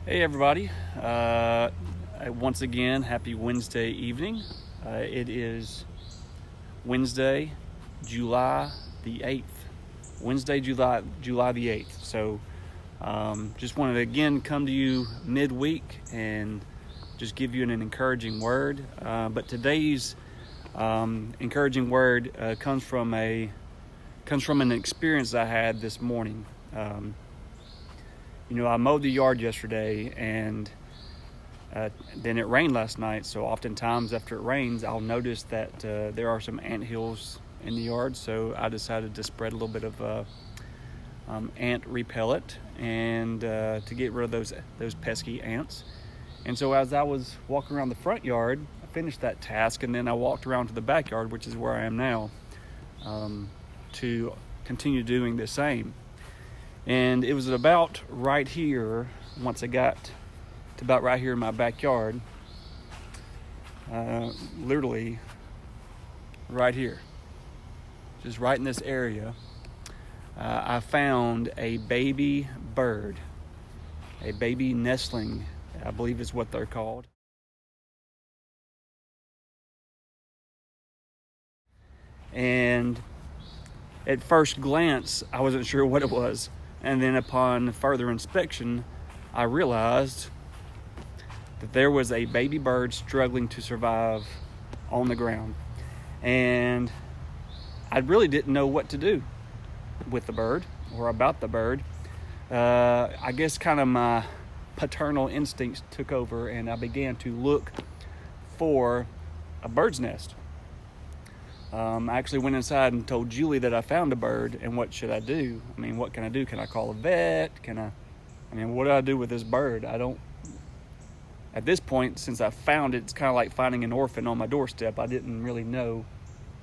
Hey everybody, once again, happy Wednesday evening. It is Wednesday, July the 8th. Wednesday, July the 8th. So just wanted to again come to you midweek and just give you an encouraging word. But today's encouraging word comes from an experience I had this morning. I mowed the yard yesterday, and then it rained last night. So oftentimes after it rains, I'll notice that there are some ant hills in the yard. So I decided to spread a little bit of ant repellent and to get rid of those pesky ants. And so as I was walking around the front yard, I finished that task, and then I walked around to the backyard, which is where I am now, to continue doing the same. And it was about right here, once I got to about right here in my backyard, literally right here, just right in this area, I found a baby bird, a baby nestling, I believe is what they're called. And at first glance, I wasn't sure what it was. And then upon further inspection, I realized that there was a baby bird struggling to survive on the ground. And I really didn't know what to do with the bird or about the bird. I guess kind of my paternal instincts took over, and I began to look for a bird's nest. I actually went inside and told Julie that I found a bird, and what should I do? I mean, what can I do? Can I call a vet? What do I do with this bird? At this point, since I found it, it's kind of like finding an orphan on my doorstep. I didn't really know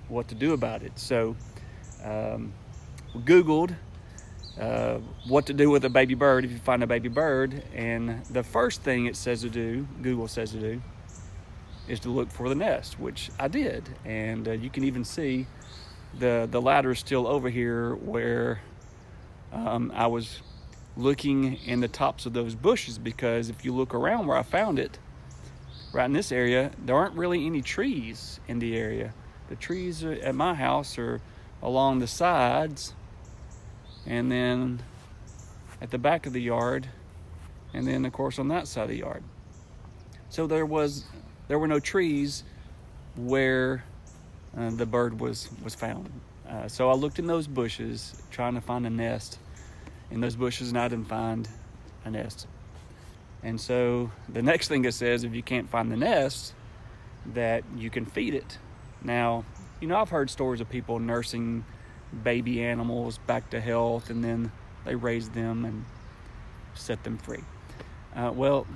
what to do about it. So Googled what to do with a baby bird if you find a baby bird, and the first thing it says to do, Google says to do, is to look for the nest, which I did. And you can even see the ladder is still over here where I was looking in the tops of those bushes, because if you look around where I found it, right in this area, there aren't really any trees in the area. The trees at my house are along the sides, and then at the back of the yard, and then of course on that side of the yard. So there were no trees where the bird was found. So I looked in those bushes trying to find a nest in those bushes, and I didn't find a nest. And so the next thing it says, if you can't find the nest, that you can feed it. Now, I've heard stories of people nursing baby animals back to health, and then they raise them and set them free. Well,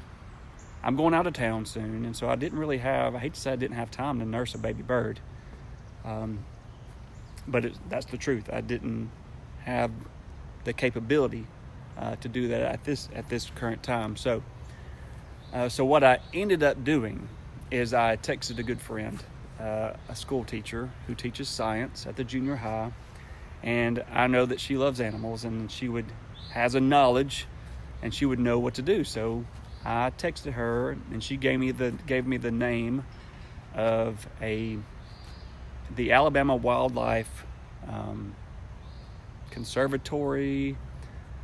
I'm going out of town soon, and so I hate to say I didn't have time to nurse a baby bird. But that's the truth. I didn't have the capability to do that at this current time. So what I ended up doing is I texted a good friend, a school teacher who teaches science at the junior high, and I know that she loves animals, and has a knowledge, and she would know what to do. So I texted her, and she gave me the name of the Alabama Wildlife Conservatory,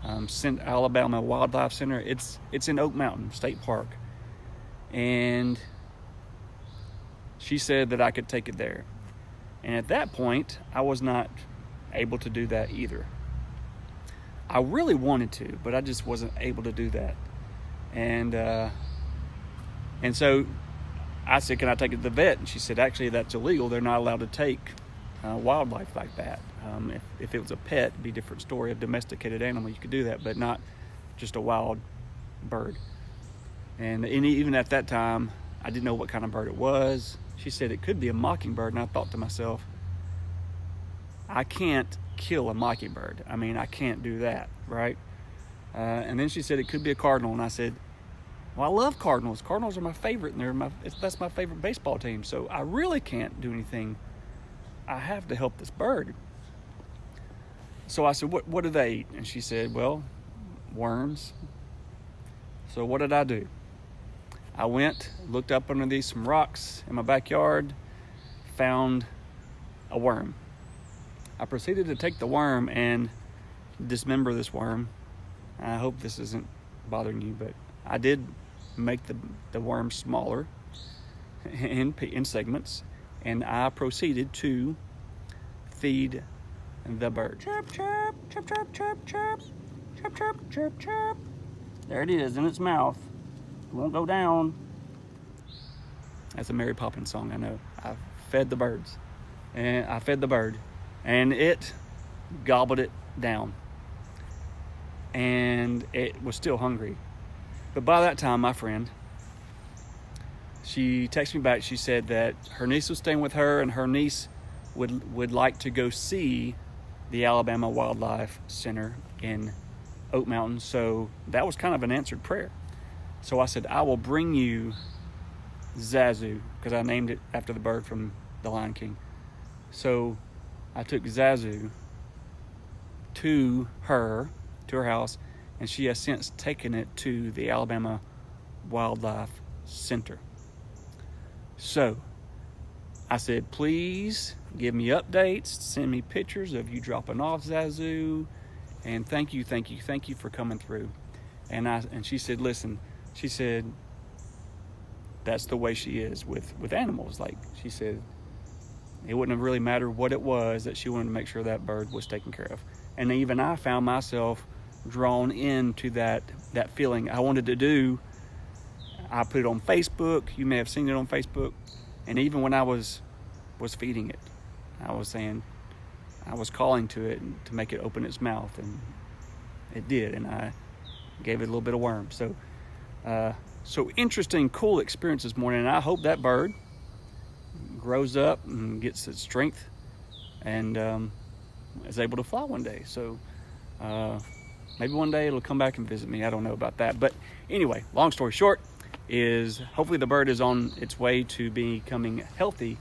Alabama Wildlife Center. It's in Oak Mountain State Park, and she said that I could take it there. And at that point, I was not able to do that either. I really wanted to, but I just wasn't able to do that. And so I said, can I take it to the vet? And she said, actually, that's illegal. They're not allowed to take wildlife like that. If it was a pet, it'd be a different story. A domesticated animal, you could do that, but not just a wild bird. And even at that time, I didn't know what kind of bird it was. She said it could be a mockingbird, and I thought to myself, I can't kill a mockingbird. I can't do that, right? And then she said it could be a cardinal, and I said, well, I love cardinals. Cardinals are my favorite, and that's my favorite baseball team. So I really can't do anything. I have to help this bird. So I said, what do they eat? And she said, well, worms. So what did I do? I went, looked up underneath some rocks in my backyard, found a worm. I proceeded to take the worm and dismember this worm. I hope this isn't bothering you, but I did make the worm smaller in segments, and I proceeded to feed the bird. Chirp, chirp, chirp, chirp, chirp, chirp, chirp, chirp, chirp, chirp. There it is in its mouth. It won't go down. That's a Mary Poppins song, I know. I fed the birds, and I fed the bird, and it gobbled it down, and it was still hungry. But by that time, my friend, she texted me back. She said that her niece was staying with her, and her niece would like to go see the Alabama Wildlife Center in Oak Mountain. So that was kind of an answered prayer. So I said, I will bring you Zazu, because I named it after the bird from The Lion King. So I took Zazu to her house, and she has since taken it to the Alabama Wildlife Center. So I said, please give me updates, send me pictures of you dropping off Zazu, and thank you for coming through. And she said, listen, she said, that's the way she is with animals. Like, she said, it wouldn't have really mattered what it was, that she wanted to make sure that bird was taken care of. And even I found myself drawn into that feeling. I wanted to do, I put it on Facebook. You may have seen it on Facebook. And even when I was feeding it, I was calling to it to make it open its mouth, and it did. And I gave it a little bit of worm. So interesting, cool experience this morning. And I hope that bird grows up and gets its strength and is able to fly one day. So maybe one day it'll come back and visit me. I don't know about that. But anyway, long story short is hopefully the bird is on its way to becoming healthy,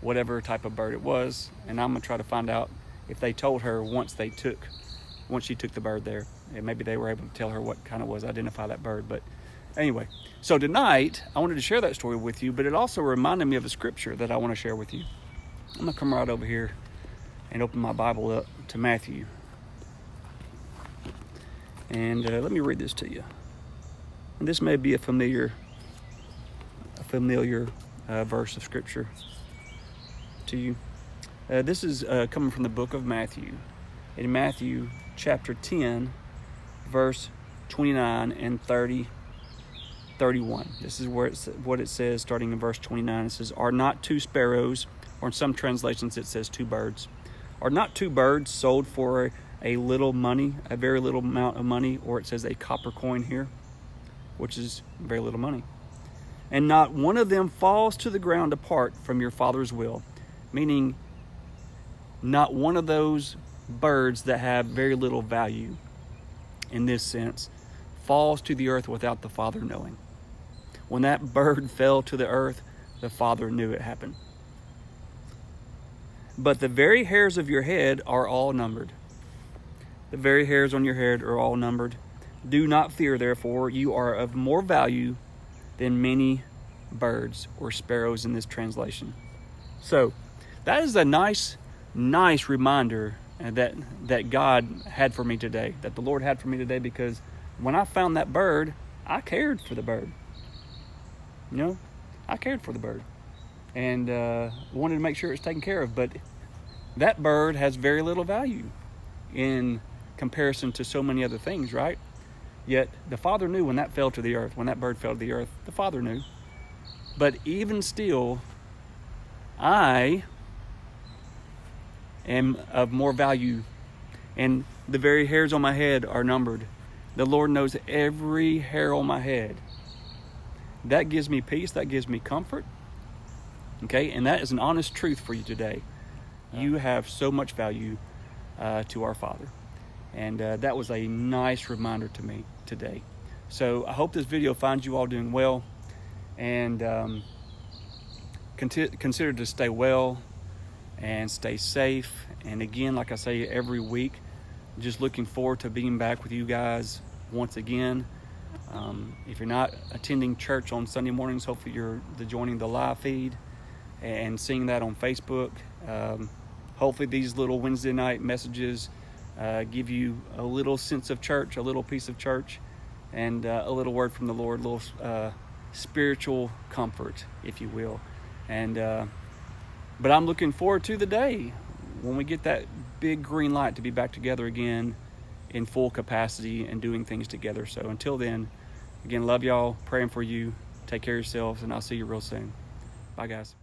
whatever type of bird it was. And I'm going to try to find out if they told her once she took the bird there. And maybe they were able to tell her what kind it was, identify that bird. But anyway, so tonight I wanted to share that story with you, but it also reminded me of a scripture that I want to share with you. I'm going to come right over here and open my Bible up to Matthew. And let me read this to you. And this may be a familiar verse of scripture to you. This is coming from the book of Matthew. In Matthew chapter 10, verse 29 and 31. This is what it says, starting in verse 29. It says, are not two sparrows, or in some translations it says two birds, are not two birds sold for a little money, a very little amount of money, or it says a copper coin here, which is very little money. And not one of them falls to the ground apart from your Father's will. Meaning, not one of those birds that have very little value in this sense falls to the earth without the Father knowing. When that bird fell to the earth, the Father knew it happened. But the very hairs of your head are all numbered. The very hairs on your head are all numbered. Do not fear, therefore, you are of more value than many birds, or sparrows in this translation. So that is a nice reminder that God had for me today, that the Lord had for me today, because when I found that bird, I cared for the bird. You know, I cared for the bird and wanted to make sure it was taken care of. But that bird has very little value in comparison to so many other things, right? Yet the Father knew when that fell to the earth, when that bird fell to the earth, the Father knew. But even still, I am of more value, and the very hairs on my head are numbered. The Lord knows every hair on my head. That gives me peace, that gives me comfort. Okay, and that is an honest truth for you today. You have so much value to our Father. And that was a nice reminder to me today. So I hope this video finds you all doing well, and consider to stay well and stay safe. And again, like I say every week, just looking forward to being back with you guys once again. If you're not attending church on Sunday mornings, hopefully you're joining the live feed and seeing that on Facebook. Hopefully these little Wednesday night messages give you a little sense of church, a little piece of church, and a little word from the Lord, a little spiritual comfort, if you will. And but I'm looking forward to the day when we get that big green light to be back together again in full capacity and doing things together. So until then, again, love y'all, praying for you, take care of yourselves, and I'll see you real soon. Bye, guys.